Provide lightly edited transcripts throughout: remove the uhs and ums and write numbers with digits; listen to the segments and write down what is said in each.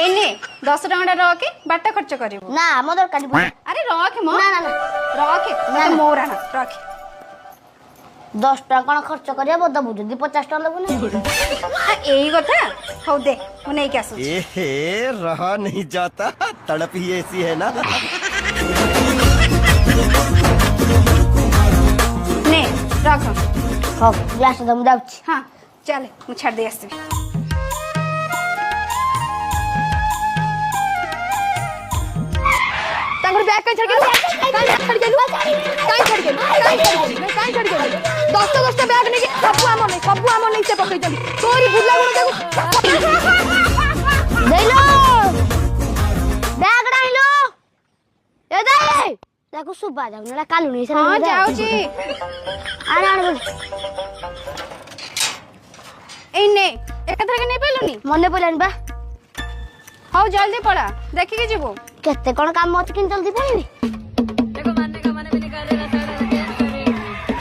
एने 10 टଙ୍କା रखे बाट खर्च करिवो ना मो दरकार अरे रखे मो ना ना ना रखे मते मोर आना रखे 10 टका कौन खर्च करिया बोदा बुझदी 50 टका देबो ना एही कथा हौ दे मु नै के आसु ए रहा नहीं जाता तड़प ही ऐसी है ना ने रख हो ग्लास दम जाउची हां चले मु छाड़ दे आसी तांगर बैग कहीं छड़ गेलु काई छड़ गेलु 10 बैग नहीं सब आम नहीं से पकई जली तोरी बुला गुण देलो बैग डाइलो ए दे देखो सुबा जाऊ ना कालू नहीं से हां जाऊ छी आना आना बोल एने एक तरह के नहीं पेलुनी मने पलान बा हौ जल्दी पड़ा देखि के जीवो केते कोन काम मत किन जल्दी पळिनी देखो मानने का मन भी नहीं कर रहा सारा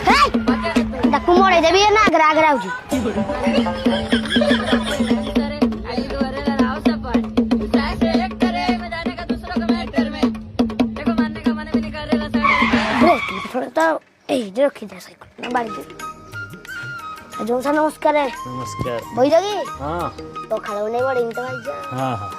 हे ताकू मोड़े देबी ना आगरा आगरा आउजी आई दोबारा लगाओ सब पर ऐसे एक करे में जाने का दूसरों का मैटर में देखो मानने का मन भी नहीं कर रहा सारा ब्रेक थोड़ा तो ए जे रखी दे साइकिल ना बाड़ी दे जो सा नमस्कार नमस्कार बोई जगी हाँ तो खालो नहीं बड़ी तो भाई जा हाँ हाँ